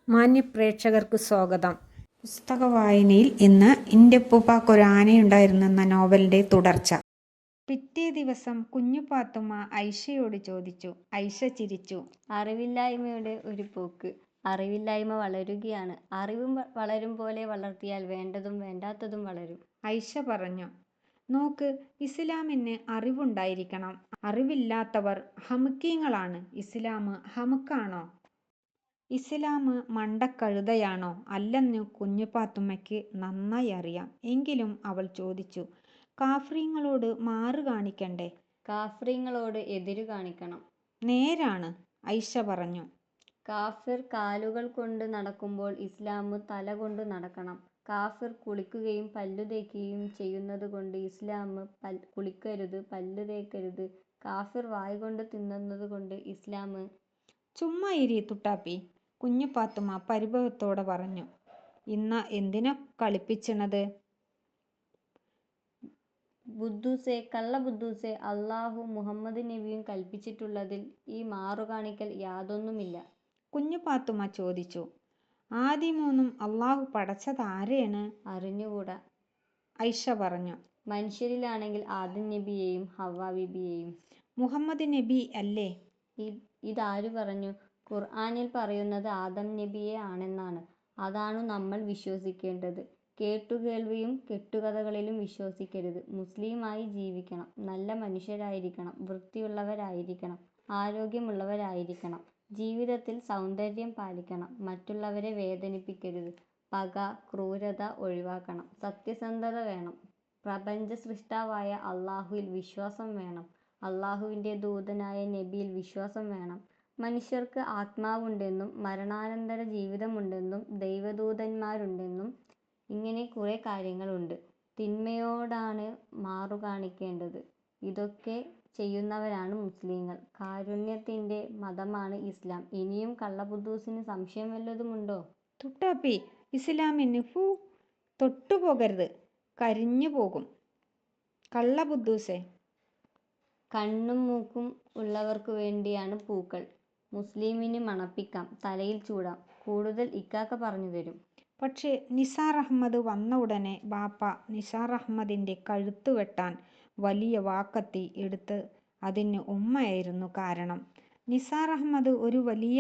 മാന്യപ്രേക്ഷകർക്ക് സ്വാഗതം. പുസ്തക വായനയിൽ ഇന്ന് എൻ്റെ ഉപ്പുപ്പാക്കൊരു ആനയുണ്ടായിരുന്നു എന്ന നോവലിൻ്റെ തുടർച്ച. പിറ്റേ ദിവസം കുഞ്ഞു പാത്തുമ്മ ഐഷയോട് ചോദിച്ചു. ഐഷ ചിരിച്ചു. അറിവില്ലായ്മയുടെ ഒരു പോക്ക്. അറിവില്ലായ്മ വളരുകയാണ്. അറിവും വളരും പോലെ വളർത്തിയാൽ വേണ്ടതും വേണ്ടാത്തതും വളരും. ഐഷ പറഞ്ഞു. നോക്ക്, ഇസ്ലാമിന് അറിവുണ്ടായിരിക്കണം. അറിവില്ലാത്തവർ ഹമുക്കീങ്ങളാണ്. ഇസ്ലാം ഹമുക്കാണോ? ഇസ്ലാം മണ്ടക്കഴുതയാണോ? അല്ലെന്ന് കുഞ്ഞുപാത്തുമ്മയ്ക്ക് നന്നായി അറിയാം. എങ്കിലും അവൾ ചോദിച്ചു. കാഫ്രീങ്ങളോട് മാറ് കാണിക്കണ്ടേ? കാഫ്രീങ്ങളോട് എതിരു കാണിക്കണം. നേരാണ്, ഐഷ പറഞ്ഞു. കാഫിർ കാലുകൾ കൊണ്ട് നടക്കുമ്പോൾ ഇസ്ലാം തല കൊണ്ട് നടക്കണം. കാഫിർ കുളിക്കുകയും പല്ലു തേക്കുകയും ചെയ്യുന്നത് കൊണ്ട് ഇസ്ലാം കുളിക്കരുത്, പല്ലു തേക്കരുത്. കാഫിർ വായ് കൊണ്ട് തിന്നുന്നത് കൊണ്ട് ഇസ്ലാം. ചുമ്മാ ഇരി തുട്ടാപ്പി, കുഞ്ഞു പാത്തുമ്മ പരിഭവത്തോടെ പറഞ്ഞു. ഇന്ന എന്തിനാ കളിപ്പിച്ചണത്? ബുദ്ധൂസേ, കള്ള ബുദ്ധൂസേ, അള്ളാഹു മുഹമ്മദ് നബിയും കൽപ്പിച്ചിട്ടുള്ളതിൽ ഈ മാറുകാണിക്കൽ യാതൊന്നുമില്ല. കുഞ്ഞു പാത്തുമ്മ ചോദിച്ചു. ആദ്യമൊന്നും അള്ളാഹു പടച്ചതാരെയാണ്? അറിഞ്ഞുകൂടാ, ഐഷ പറഞ്ഞു. മനുഷ്യരിലാണെങ്കിൽ ആദം നബിയെയും ഹവ്വാ ബീബിയെയും. മുഹമ്മദ് നബി അല്ലേ? ഇതാരു പറഞ്ഞു? ഖുർആനിൽ പറയുന്നത് ആദം നബിയെ ആണെന്നാണ്. അതാണു നമ്മൾ വിശ്വസിക്കേണ്ടത്. കേട്ടുകേൾവിയും കെട്ടുകഥകളിലും വിശ്വസിക്കരുത്. മുസ്ലിമായി ജീവിക്കണം. നല്ല മനുഷ്യരായിരിക്കണം. വൃത്തിയുള്ളവരായിരിക്കണം. ആരോഗ്യമുള്ളവരായിരിക്കണം. ജീവിതത്തിൽ സൗന്ദര്യം പാലിക്കണം. മറ്റുള്ളവരെ വേദനിപ്പിക്കരുത്. പക, ക്രൂരത ഒഴിവാക്കണം. സത്യസന്ധത വേണം. പ്രപഞ്ച സൃഷ്ടാവായ അള്ളാഹുവിൽ വിശ്വാസം വേണം. അള്ളാഹുവിൻ്റെ ദൂതനായ നബിയിൽ വിശ്വാസം വേണം. മനുഷ്യർക്ക് ആത്മാവുണ്ടെന്നും മരണാനന്തര ജീവിതമുണ്ടെന്നും ദൈവദൂതന്മാരുണ്ടെന്നും ഇങ്ങനെ കുറേ കാര്യങ്ങളുണ്ട്. തിന്മയോടാണ് മാറുകാണിക്കേണ്ടത്. ഇതൊക്കെ ചെയ്യുന്നവരാണ് മുസ്ലിങ്ങൾ. കാരുണ്യത്തിൻ്റെ മതമാണ് ഇസ്ലാം. ഇനിയും കള്ളബുദ്ധൂസിന് സംശയം വല്ലതുമുണ്ടോ? തുട്ടാപ്പി, ഇസ്ലാമിന് തൊട്ടുപോകരുത്, കരിഞ്ഞു പോകും. കള്ള ബുദ്ധൂസേ. കണ്ണും മൂക്കും ഉള്ളവർക്കു വേണ്ടിയാണ് പൂക്കൾ. മുസ്ലിമിന് മണപ്പിക്കാം, തലയിൽ ചൂടാം. കൂടുതൽ ഇക്കാക്ക പറഞ്ഞു തരും. പക്ഷേ നിസാർ അഹമ്മദ് വന്ന ഉടനെ ബാപ്പ നിസാർ അഹമ്മദിൻ്റെ കഴുത്ത് വെട്ടാൻ വലിയ വാക്കത്തി എടുത്ത്. അതിന് ഉമ്മയായിരുന്നു കാരണം. നിസാർ അഹമ്മദ് ഒരു വലിയ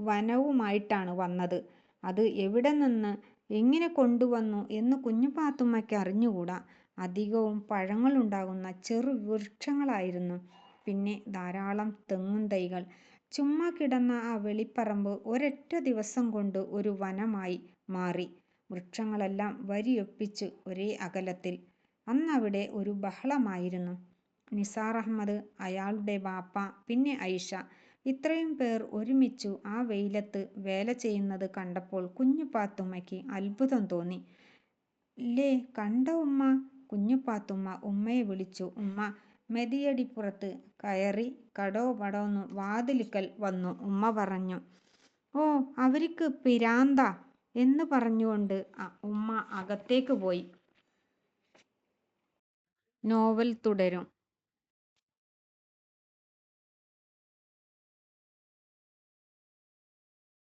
വനവുമായിട്ടാണ് വന്നത്. അത് എവിടെ നിന്ന് എങ്ങനെ കൊണ്ടുവന്നു എന്ന് കുഞ്ഞു പാത്തുമ്മയ്ക്ക് അറിഞ്ഞുകൂടാ. അധികവും പഴങ്ങളുണ്ടാകുന്ന ചെറു വൃക്ഷങ്ങളായിരുന്നു. പിന്നെ ധാരാളം തെങ്ങും തൈകൾ. ചുമ്മാ കിടന്ന ആ വെളിപ്പറമ്പ് ഒരൊറ്റ ദിവസം കൊണ്ട് ഒരു വനമായി മാറി. വൃക്ഷങ്ങളെല്ലാം വരിയൊപ്പിച്ച് ഒരേ അകലത്തിൽ. അന്നവിടെ ഒരു ബഹളമായിരുന്നു. നിസാർ അഹമ്മദ്, അയാളുടെ ബാപ്പ, പിന്നെ ഐഷ, ഇത്രയും പേർ ഒരുമിച്ചു ആ വെയിലത്ത് വേല ചെയ്യുന്നത് കണ്ടപ്പോൾ കുഞ്ഞു പാത്തുമ്മയ്ക്ക് അത്ഭുതം തോന്നി. ല്ലേ കണ്ടോ ഉമ്മ? കുഞ്ഞു പാത്തുമ്മ ഉമ്മയെ വിളിച്ചു. ഉമ്മ മെതിയടിപ്പുറത്ത് കയറി കടോ പടോന്നു വാതിൽക്കൽ വന്നു. ഉമ്മ പറഞ്ഞു. ഓ, അവർക്ക് പിരാന്താ എന്ന് പറഞ്ഞുകൊണ്ട് ഉമ്മ അകത്തേക്ക് പോയി. നോവൽ തുടരും.